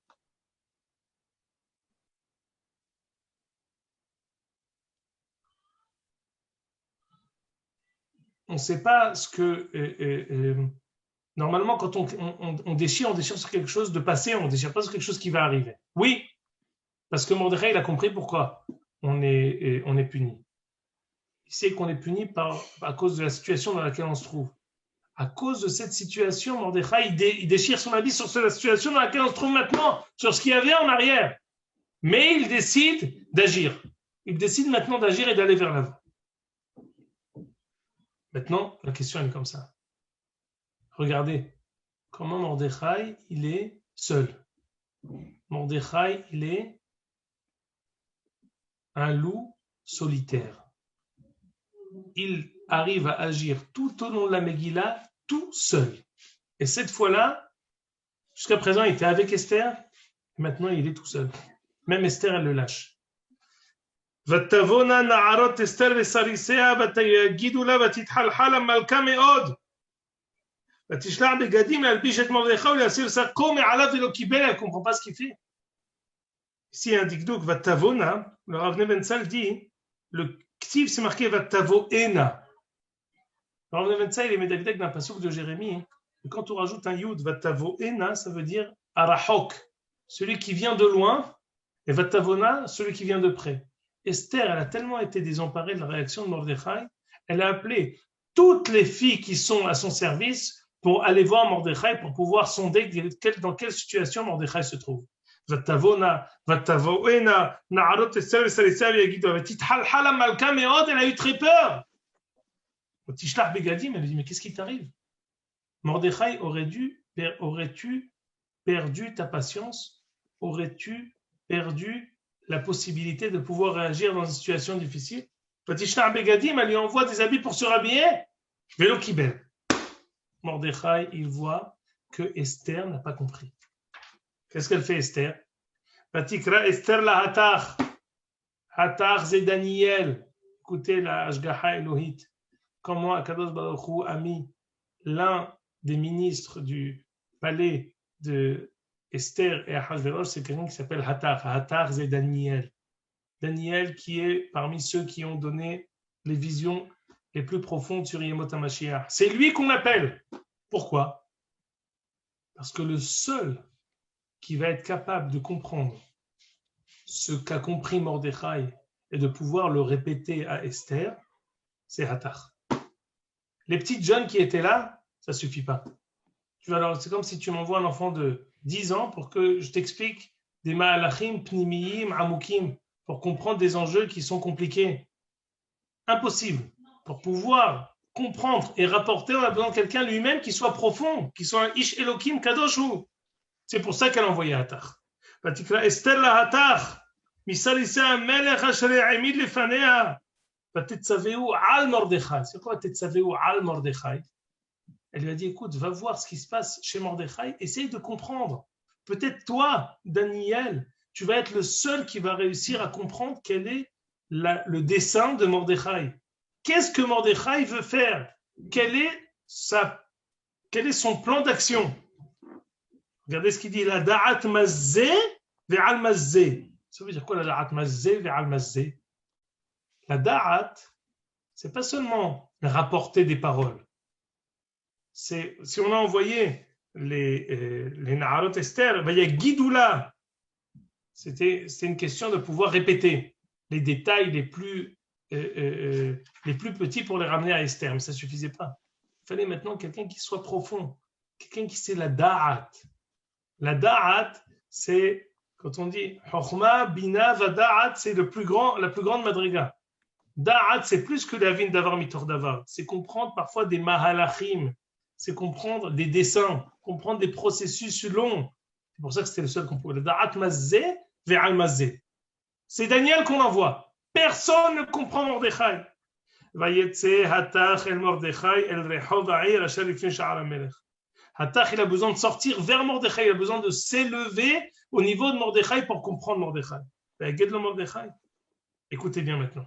On ne sait pas ce que... normalement, quand on déchire sur quelque chose de passé, on ne déchire pas sur quelque chose qui va arriver. Oui, parce que Mordechai, il a compris pourquoi on est puni. Il sait qu'on est puni à cause de la situation dans laquelle on se trouve. À cause de cette situation, Mordechai, il déchire son habit sur la situation dans laquelle on se trouve maintenant, sur ce qu'il y avait en arrière. Mais il décide d'agir. Il décide maintenant d'agir et d'aller vers l'avant. Maintenant, la question elle est comme ça. Regardez comment Mordechai, il est seul. Mordechai, il est un loup solitaire. Il arrive à agir tout au long de la Megillah, tout seul. Et cette fois-là, jusqu'à présent, il était avec Esther, maintenant il est tout seul. Même Esther, elle le lâche. ותבואנה נערות אסתר וסריסיה ותגידו לה ותתחלחל המלכה מאוד Elle ne comprend pas ce qu'il fait. Ici, il y a un dikdouk, Vatavona, le Rav Nevensal dit, le ktiv, c'est marqué Vatavoena. Le Rav Nevensal, il est médagdek d'un passouk de Jérémie. Et quand on rajoute un yud, Vatavoena, ça veut dire Arahok, celui qui vient de loin, et Vatavona, celui qui vient de près. Esther, elle a tellement été désemparée de la réaction de Mordechai, elle a appelé toutes les filles qui sont à son service pour aller voir Mordechai, pour pouvoir sonder dans quelle situation Mordechai se trouve. Vatavona, Vatavoena, Naarot Esther, Salisav, Yagido, Vatithalhala Malka Meod, elle a eu très peur. Tishlach Begadim, elle lui dit, mais qu'est-ce qui t'arrive? Mordechai, aurais-tu perdu ta patience? Aurais-tu perdu la possibilité de pouvoir réagir dans une situation difficile? Vatishnar Begadim, elle lui envoie des habits pour se rhabiller. Vélo Kibel. Mordechai, il voit que Esther n'a pas compris. Qu'est-ce qu'elle fait, Esther? Vatikra Esther la Hatar. Hatar, c'est Daniel. Écoutez la Ashgaha Elohit. Comment Akadosh Baruch Hu a mis l'un des ministres du palais de Esther et Ahasverosh, c'est quelqu'un qui s'appelle Hatar. Hatar, c'est Daniel. Daniel qui est parmi ceux qui ont donné les visions les plus profondes sur Yemot HaMashiach. C'est lui qu'on appelle. Pourquoi? Parce que le seul qui va être capable de comprendre ce qu'a compris Mordechai et de pouvoir le répéter à Esther, c'est Hatar. Les petites jeunes qui étaient là, ça ne suffit pas. Alors, c'est comme si tu m'envoies un enfant de 10 ans pour que je t'explique des ma'alachim, pnimiyim, amukim, pour comprendre des enjeux qui sont compliqués. Impossible. Pour pouvoir comprendre et rapporter, on a besoin de quelqu'un lui-même qui soit profond, qui soit un ish elokim kadoshu. C'est pour ça qu'elle a envoyé Hatar. Vatikra Esther la Hatar, misalisa melech asher ya'imid lefanea, vatetzaveu al Mordechai. C'est quoi tetzaveu al Mordechai? Elle lui a dit, écoute, va voir ce qui se passe chez Mordechai, essaye de comprendre. Peut-être toi, Daniel, tu vas être le seul qui va réussir à comprendre quel est le dessein de Mordechai. Qu'est-ce que Mordechai veut faire? Quel est son plan d'action? Regardez ce qu'il dit, la da'at mazzé ve'al mazzé. Ça veut dire quoi la da'at mazzé ve'al mazzé? La da'at, c'est pas seulement rapporter des paroles. Si on a envoyé les Naharot Esther, il y a Gidoula. C'était une question de pouvoir répéter les détails les plus petits pour les ramener à Esther, mais ça ne suffisait pas. Il fallait maintenant quelqu'un qui soit profond, quelqu'un qui sait la da'at. La da'at, c'est, quand on dit Chokhma, Bina, Vada'at, c'est la plus grande madriga. Da'at, c'est plus que la vine d'avar mitor d'avar. C'est comprendre parfois des mahalachim, c'est comprendre des dessins, comprendre des processus longs. C'est pour ça que c'était le seul qu'on pouvait. Da'at mazzé ve'al mazzé. C'est Daniel qu'on envoie. Personne ne comprend Mordechai. Vayetze hatach el Mordechai el rehov ha'ir asher lifnei sha'ar hamelech. Hatach, il a besoin de sortir vers Mordechai, il a besoin de s'élever au niveau de Mordechai pour comprendre Mordechai. Vayagedlo Mordechai. Écoutez bien maintenant.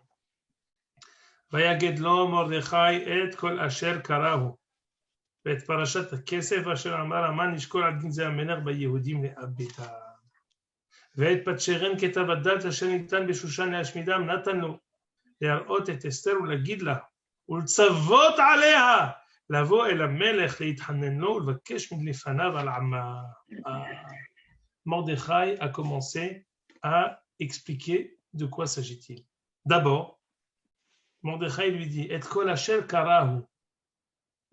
Vayagedlo Mordechai et kol asher karahu. ואת פרשת הכסף אשר אמר המן נשקול על דין זה המלך ביהודים לאבדה. ואת פצ'רן כתב הדת אשר ניתן בשושן להשמידם נתן לו להראות את אסתר ולהגיד לה ולצוות עליה לבוא אל המלך להתחנן לו ולבקש מלפניו על עמה. Mordechai a commencé à expliquer de quoi s'agit-il. D'abord, Mordechai lui dit et kol asher karahu.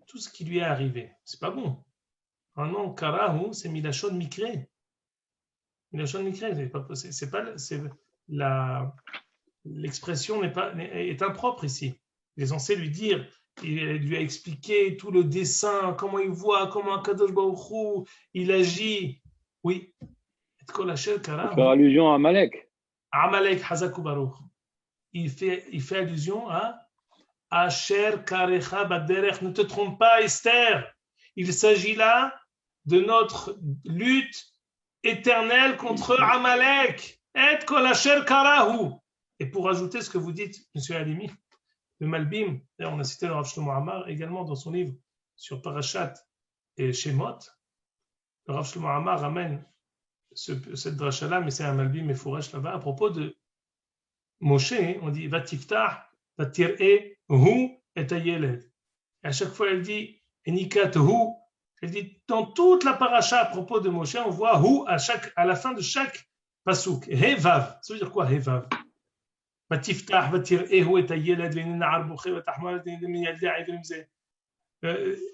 Tout ce qui lui est arrivé, c'est pas bon. Un nom karahu, c'est milachon mikré. Milachon mikré, l'expression est impropre ici. Il est censé lui dire, il lui a expliqué tout le dessin, comment il voit, comment Kadosh Baruch Hu, il agit. Oui. Et kol asher karahu. Il fait allusion à Amalek. Amalek Hazaku Baruch. Il fait allusion à Asher karecha baderech, ne te trompe pas, Esther. Il s'agit là de notre lutte éternelle contre Amalek. Et kol asher karahu. Et pour ajouter ce que vous dites, M. Halimi, le Malbim, on a cité le Rav Shlomo Amar également dans son livre sur Parashat et Shemot, le Rav Shlomo Amar ramène cette dracha-là, mais c'est un Malbi Mefourash là-bas, à propos de Moshe, on dit Vatiftah, Vatir'e, Hu et Ayeled. Et à chaque fois, elle dit Enikat Hu. Elle dit dans toute la paracha à propos de Moshe, on voit Hu à la fin de chaque pasouk. Hevav. Ça veut dire quoi, Hevav? Vatiftah, Vatir'e, Hu et Ayeled, Venina'ar Bouché, Vatahmal,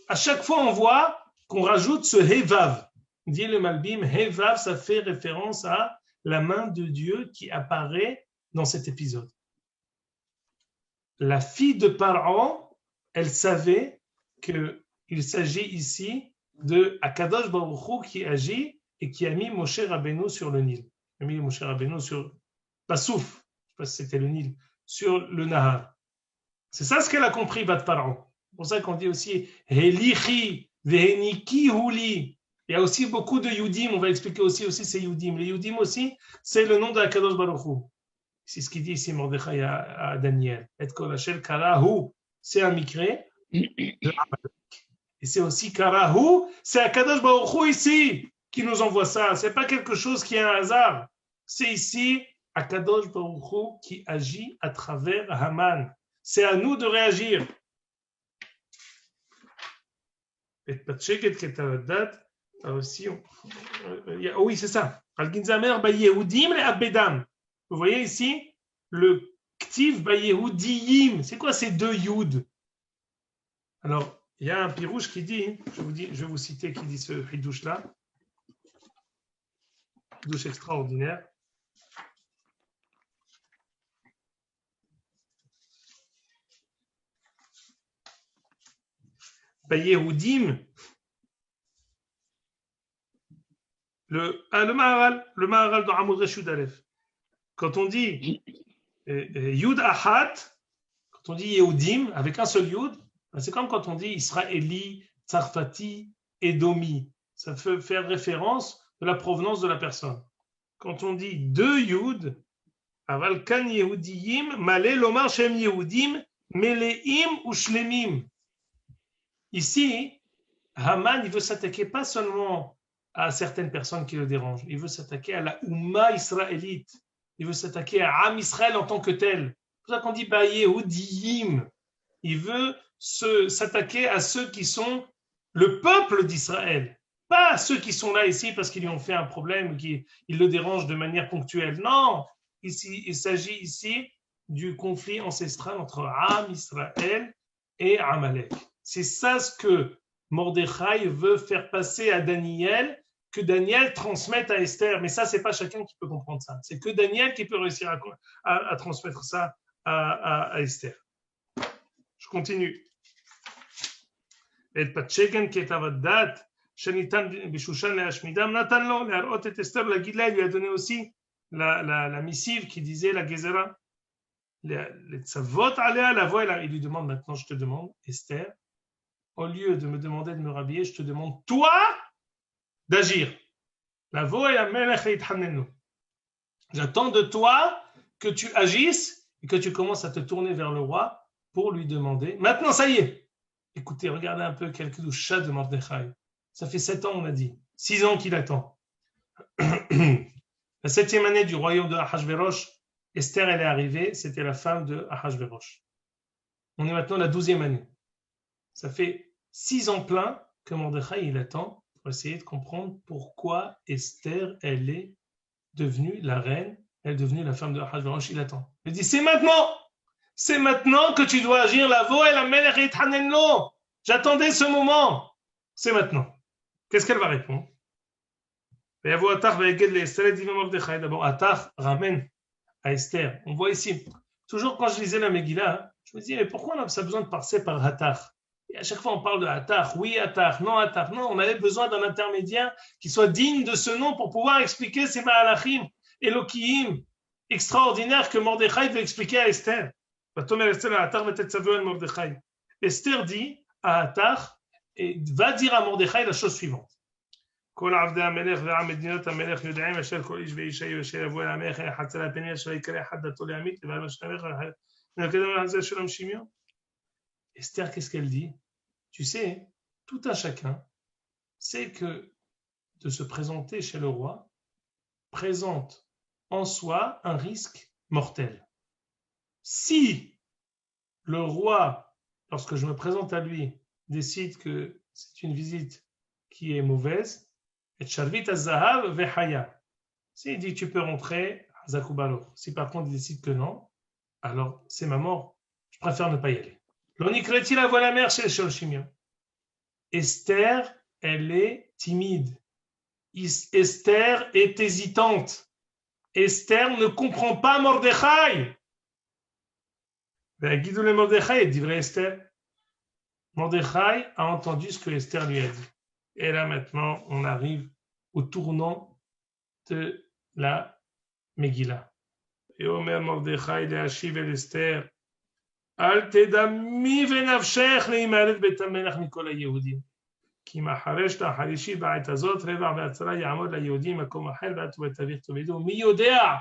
à chaque fois, on voit qu'on rajoute ce Hevav. Dit le Malbim, Hevav, ça fait référence à la main de Dieu qui apparaît dans cet épisode. La fille de Pharaon, elle savait qu'il s'agit ici de Akadosh Baruch Hu qui agit et qui a mis Moshe Rabbeinu sur le Nil. Il a mis Moshe Rabbeinu sur Passouf, je ne sais pas si c'était le Nil, sur le Nahar. C'est ça ce qu'elle a compris, Bat Pharaon. C'est pour ça qu'on dit aussi Helichi, Veheniki Huli. Il y a aussi beaucoup de Yudim, on va expliquer aussi ces Yudim. Les Yudim aussi, c'est le nom de Akadosh Baruch Hu. C'est ce qu'il dit ici Mordechai à Daniel. Et Kol Hashel Karahu, c'est un Mikré. Et c'est aussi Karahu, c'est Akadosh Baruch Hu ici qui nous envoie ça. Ce n'est pas quelque chose qui est un hasard. C'est ici Akadosh Baruch Hu qui agit à travers Haman. C'est à nous de réagir. Et Patcheket Ketawadat, aussi, oui, c'est ça. Al-Ginzamer Bayehudim le Abedam. Vous voyez ici le Ktiv Bayehudiyim. C'est quoi ces deux Yud? Alors, il y a un pirouche qui dit, je vais vous citer qui dit ce hidouche-là. Hidouche extraordinaire. Bayehudim. Le Maharal dans Amud Reshut Aleph. Quand on dit Yud Ahat, quand on dit Yehudim avec un seul Yud, c'est comme quand on dit Israéli, Tsarfati, Edomi. Ça peut faire référence de la provenance de la personne. Quand on dit deux Yud, Aval Kan Yehudiyim, Malé Lomar Shem Yehudim, Meleim ou Shlemim. Ici, Haman, il veut s'attaquer pas seulement à certaines personnes qui le dérangent. Il veut s'attaquer à la Oumma israélite. Il veut s'attaquer à Am Israël en tant que tel. C'est pour ça qu'on dit Bayehudiyim. Il veut s'attaquer à ceux qui sont le peuple d'Israël. Pas à ceux qui sont là ici parce qu'ils lui ont fait un problème ou qu'ils le dérangent de manière ponctuelle. Non, ici, il s'agit ici du conflit ancestral entre Am Israël et Amalek. C'est ça ce que Mordechai veut faire passer à Daniel, que Daniel transmette à Esther. Mais ça, c'est pas chacun qui peut comprendre ça. C'est que Daniel qui peut réussir à transmettre ça à Esther. Je continue. Et Patchegen qui est à votre date, Shanitan Bishushan le Hashmidam, Nathan le Harot et Esther, la Gila lui a donné aussi la missive qui disait la Gezerah. Les Tzavot Alea, la voix, il lui demande maintenant, je te demande, Esther, au lieu de me demander de me rhabiller, je te demande, toi, d'agir. La voix est la Melech Eithanenu. J'attends de toi que tu agisses et que tu commences à te tourner vers le roi pour lui demander. Maintenant, ça y est. Écoutez, regardez un peu quelques douchats de Mordechai. Ça fait 7 ans, on a dit. 6 ans qu'il attend. La 7e année du royaume de Ahashverosh, Esther, elle est arrivée. C'était la femme de Ahashverosh. On est maintenant à la 12e année. Ça fait 6 ans plein que Mordechai, il attend pour essayer de comprendre pourquoi Esther, elle est devenue la reine, elle est devenue la femme de Ahashverosh, il attend. Il dit, c'est maintenant que tu dois agir, la vo et la melech et hanenlo. J'attendais ce moment. C'est maintenant. Qu'est-ce qu'elle va répondre? D'abord, Attar ramène à Esther. On voit ici, toujours quand je lisais la Megillah, je me disais, mais pourquoi on a besoin de passer par Attar? Et à chaque fois, on parle de Attar. Oui, Attar. Non, Attar. Non, on avait besoin d'un intermédiaire qui soit digne de ce nom pour pouvoir expliquer ces Ma'alachim, Elohim, extraordinaires que Mordechai veut expliquer à Esther. Esther dit à Attar et va dire à Mordechai la chose suivante. Esther, qu'est-ce qu'elle dit? Tu sais, tout un chacun c'est que de se présenter chez le roi présente en soi un risque mortel. Si le roi, lorsque je me présente à lui, décide que c'est une visite qui est mauvaise, et Sharvit az-Zahav vehaya. S'il dit tu peux rentrer, Zakubalo. Si par contre il décide que non, alors c'est ma mort. Je préfère ne pas y aller. L'onikreti la voix la mer chez les Sholoshimiens. Esther, elle est timide. Esther est hésitante. Esther ne comprend pas Mordechai. Guidou le Mordechai, dit vrai Esther. Mordechai a entendu ce que Esther lui a dit. Et là maintenant, on arrive au tournant de la Megillah. Et Omer Mordechai le Hashiv el Esther. Al tedami venavshech leimalet bet hamelech mikol hayehudim. כי מחרשת החרישי בעת הזאת רווח והצלה יעמוד ליהודים מקום אחר ואת ותביר תאבדו. מי יודע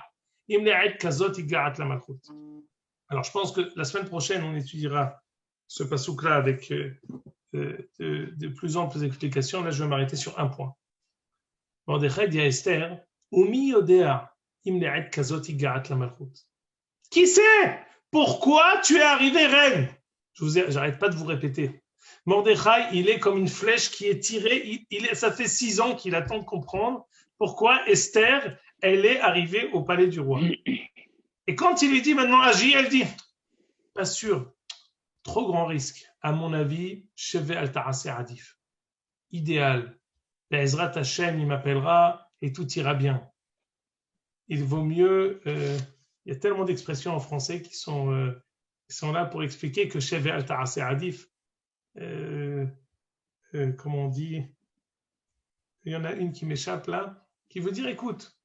אם לעת כזאת הגעת למלכות. Alors je pense que la semaine prochaine on étudiera ce passouk-là avec de plus amples explications. Là je vais m'arrêter sur un point. Mordechai dit à Esther, ומי יודע אם לעת כזאת הגעת למלכות. Qui sait pourquoi tu es arrivée reine? J'arrête pas de vous répéter. Mordechai, il est comme une flèche qui est tirée. Ça fait 6 ans qu'il attend de comprendre pourquoi Esther, elle est arrivée au palais du roi. Et quand il lui dit maintenant agis, elle dit pas sûr, trop grand risque. À mon avis, Sheve al Ta'ase Adif. Idéal. Ezrat Hashem, il m'appellera et tout ira bien. Il vaut mieux. Il y a tellement d'expressions en français qui sont là pour expliquer que Sheve al Ta'ase Adif. Comment on dit, il y en a une qui m'échappe là, qui veut dire écoute,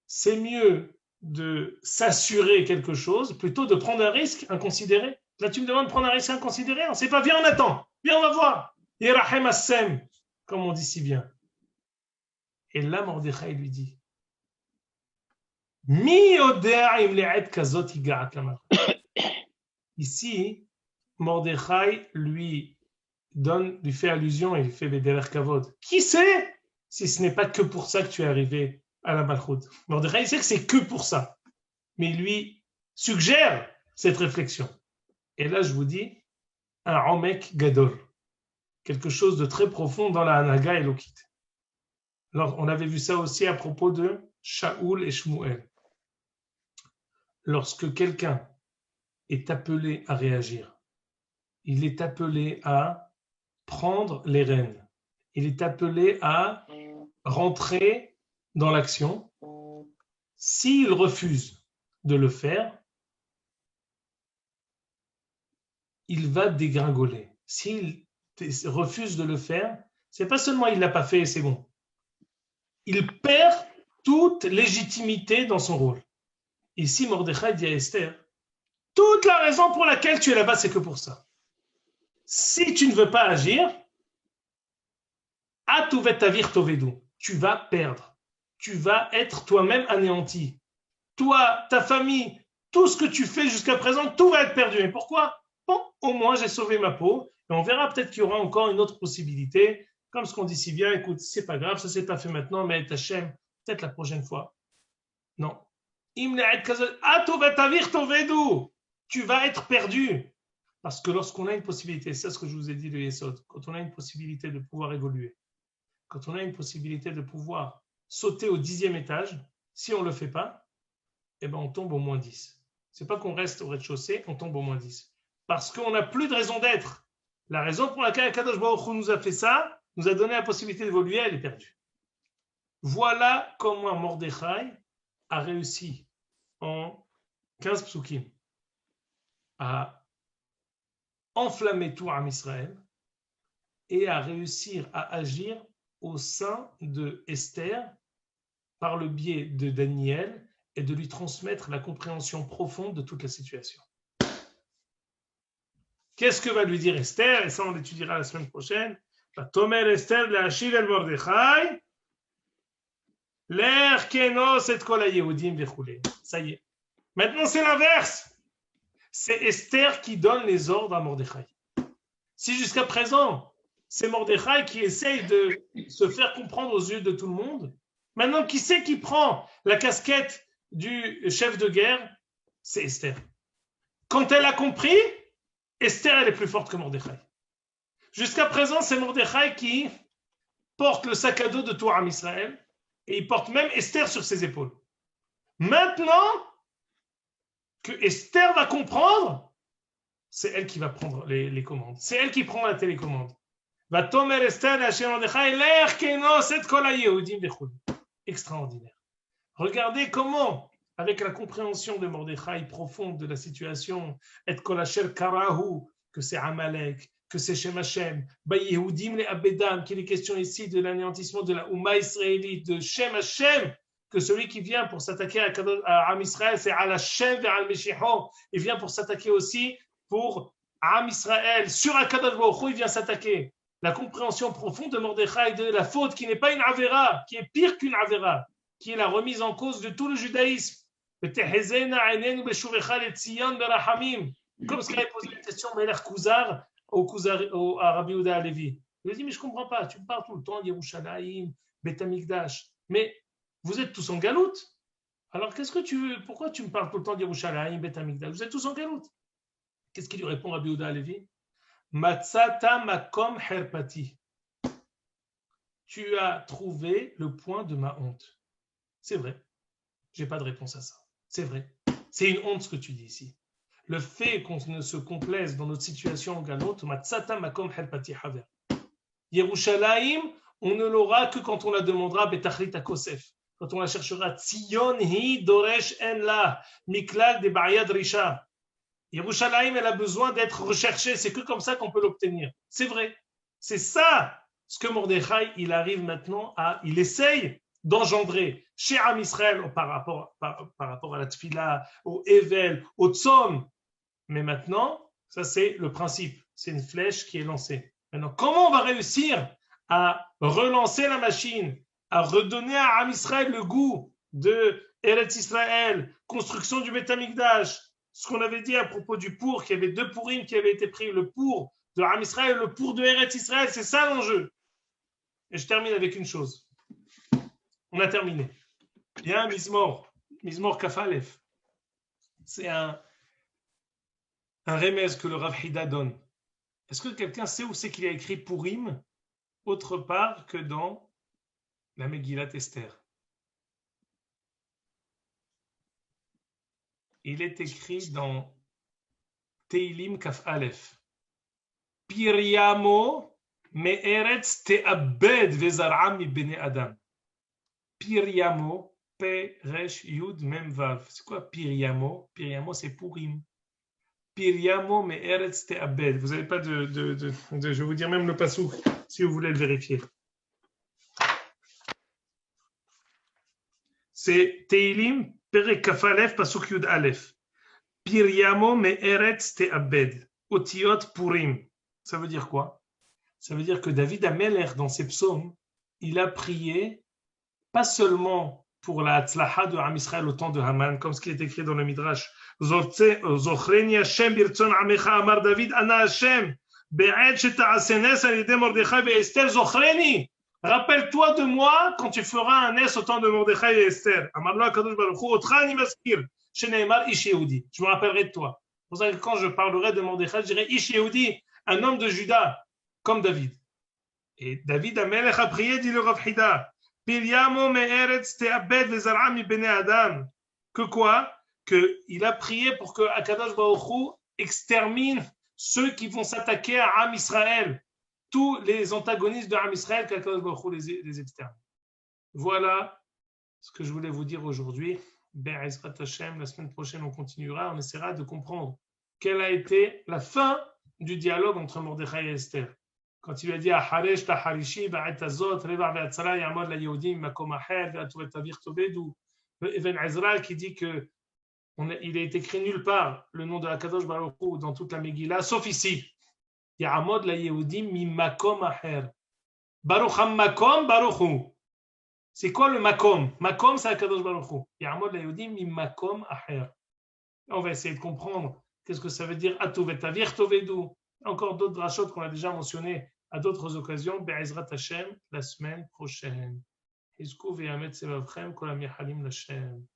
c'est mieux de s'assurer quelque chose plutôt de prendre un risque inconsidéré. Là tu me demandes de prendre un risque inconsidéré, on ne sait pas, viens on attend, viens on va voir, Yerahem Assem, comme on dit si bien. Et là Mordechai lui dit Mi yodea im le'et kazot higaat lamar. Ici Mordechai lui fait allusion et lui fait Bederer Kavod. Qui sait si ce n'est pas que pour ça que tu es arrivé à la Malchout? Mordechai sait que c'est que pour ça. Mais il lui suggère cette réflexion. Et là, je vous dis, un Omek Gadol. Quelque chose de très profond dans la Hanaga Elokite. Alors, on avait vu ça aussi à propos de Shaoul et Shmuel. Lorsque quelqu'un est appelé à réagir, il est appelé à prendre les rênes. Il est appelé à rentrer dans l'action. S'il refuse de le faire, il va dégringoler. S'il refuse de le faire, c'est pas seulement il ne l'a pas fait et c'est bon. Il perd toute légitimité dans son rôle. Ici, Mordechai dit à Esther, toute la raison pour laquelle tu es là-bas, c'est que pour ça. Si tu ne veux pas agir, tu vas perdre. Tu vas être toi-même anéanti. Toi, ta famille, tout ce que tu fais jusqu'à présent, tout va être perdu. Et pourquoi? Bon, au moins j'ai sauvé ma peau. Et on verra peut-être qu'il y aura encore une autre possibilité. Comme ce qu'on dit si bien, écoute, c'est pas grave, ça s'est pas fait maintenant, mais Hachem, peut-être la prochaine fois. Non. Tu vas être perdu. Parce que lorsqu'on a une possibilité, c'est ce que je vous ai dit de Yesod, quand on a une possibilité de pouvoir évoluer, quand on a une possibilité de pouvoir sauter au 10e étage, si on ne le fait pas, eh ben on tombe au moins 10. Ce n'est pas qu'on reste au rez-de-chaussée, on tombe au moins 10. Parce qu'on n'a plus de raison d'être. La raison pour laquelle Kadosh Baruch Hu nous a fait ça, nous a donné la possibilité d'évoluer, elle est perdue. Voilà comment Mordechai a réussi en 15 psukim à enflammer tout Am Israël et à réussir à agir au sein de Esther par le biais de Daniel et de lui transmettre la compréhension profonde de toute la situation. Qu'est-ce que va lui dire Esther? Et ça, on l'étudiera la semaine prochaine. Tomer Esther le'ashiv el Mordechai l'erkenos et kol hayehudim v'chulei. Ça y est. Maintenant, c'est l'inverse. C'est Esther qui donne les ordres à Mordechai. Si jusqu'à présent, c'est Mordechai qui essaye de se faire comprendre aux yeux de tout le monde. Maintenant, qui c'est qui prend la casquette du chef de guerre? C'est Esther. Quand elle a compris, Esther, elle est plus forte que Mordechai. Jusqu'à présent, c'est Mordechai qui porte le sac à dos de tout Am Israël et il porte même Esther sur ses épaules. Maintenant que Esther va comprendre, c'est elle qui va prendre les commandes. C'est elle qui prend la télécommande. Va-t-omer Esther Hashem Mordechai l'er keno set kol hayehudim vechul. Extraordinaire. Regardez comment, avec la compréhension de Mordechai profonde de la situation, et kol asher karahu, que c'est Amalek, que c'est Shem Hashem, Yehudim le Abedam, qu'il est question ici de l'anéantissement de la Oumma israélite, de Shem Hashem, que celui qui vient pour s'attaquer à Am Israël, c'est Al Hashem vers Al Meshiho, il vient pour s'attaquer aussi pour Am Israël, sur Akadosh Baruch Hu, il vient s'attaquer. La compréhension profonde de Mordechai de la faute qui n'est pas une Avera, qui est pire qu'une Avera, qui est la remise en cause de tout le judaïsme. Comme ce qu'il avait posé la question Meler Kouzar à Rabbi Yehuda Halevi. Il a dit, mais je ne comprends pas, tu me parles tout le temps d'Yerushalayim, Beth Amikdash, mais vous êtes tous en galoute. Alors pourquoi tu me parles tout le temps d'Yerushalayim, Beth Amikdash? Vous êtes tous en galoute. Qu'est-ce qu'il lui répond Rabbi Yehuda Halevi? Matzata makom herpati. Tu as trouvé le point de ma honte. C'est vrai. Je n'ai pas de réponse à ça. C'est vrai. C'est une honte ce que tu dis ici. Le fait qu'on ne se complaise dans notre situation en galoute, matzata makom herpati haver. Yerushalayim, on ne l'aura que quand on la demandera betachlit akosef. Quand on la cherchera, Tzion hi doresh en la miklal de ba'yad risha. Yerushalayim, elle a besoin d'être recherchée. C'est que comme ça qu'on peut l'obtenir. C'est vrai. C'est ça ce que Mordechai, il arrive maintenant il essaye d'engendrer chez Am Israël par rapport à la Tfila, au Evel, au Tzom. Mais maintenant, ça c'est le principe. C'est une flèche qui est lancée. Maintenant, comment on va réussir à relancer la machine, à redonner à Am Israël le goût de Eretz Israël, construction du Beth Amikdash, ce qu'on avait dit à propos du pour, qu'il y avait 2 pourim qui avaient été pris, le pour de Am Israël et le pour de Eretz Israël, c'est ça l'enjeu. Et je termine avec une chose. On a terminé. Il y a un Mizmor Kaf Alef. C'est un remèze que le Rav Hida donne. Est-ce que quelqu'un sait où c'est qu'il a écrit Purim autre part que dans la Megillat Esther? Il est écrit dans Teilim Kaf Alef. Piriamo me'eretz te'abed vezar'a mi bene Adam. Piriamo, P, Resh, Yud, Mem, Vav. C'est quoi Piriamo? Piriamo, c'est Purim. Piriamo, mais Eretz Te'abed. Vous n'avez pas je vais vous dire même le passouk, si vous voulez le vérifier. C'est Teilim, Perek Kaf Alef, passouk Yud Alef. Piriamo, mais Eretz Te'abed. Otiot Purim. Ça veut dire quoi? Ça veut dire que David Ameler, dans ses psaumes, il a prié pas seulement pour la tzlaha de Am Israël au temps de Haman, comme ce qui est écrit dans le Midrash. Zochreni Hashem birtzon amecha amar David ana Hashem be'ed sheta'aseh nes al yedei Mordechai ve'Esther zochreni. Rappelle-toi de moi quand tu feras un nes au temps de Mordechai et Esther. Amar lo HaKadosh Baruch Hu otcha ani maskir sheneimar ish Yehudi. Je me rappellerai de toi. C'est pour ça que quand je parlerai de Mordechai, je dirai ish Yehudi, un homme de Juda, comme David. Et David Amelech a prié, dit le Rav Hida. Que quoi? Qu'il a prié pour que Akadosh Baruch Hu extermine ceux qui vont s'attaquer à Am Israël, tous les antagonistes de Am Israël, qu'Akadosh Baruch Hu les extermine. Voilà ce que je voulais vous dire aujourd'hui. Be'ezrat Hashem, la semaine prochaine on continuera, on essaiera de comprendre quelle a été la fin du dialogue entre Mordechai et Esther. Quand il lui a dit Haresh taharishi ba'et azot reva ve'atzara yamod la yehudim makom aher ve'atuvet avir tobedu. Even Ezra qui dit que il a été écrit nulle part le nom de Akadosh Baruch Hu dans toute la Megillah, sauf ici. Yamod la yehudim mi makom aher. Baruch makom Baruch Hu. C'est quoi le makom? Makom c'est Akadosh Baruch Hu. Yamod la yehudim mi makom aher. On va essayer de comprendre qu'est-ce que ça veut dire atuvet avir tobedu. Encore d'autres drachot qu'on a déjà mentionné à d'autres occasions, Be'ezrat Hashem, la semaine prochaine. Hizku ve'yamet sevavchem kol hamichalim l'Hashem.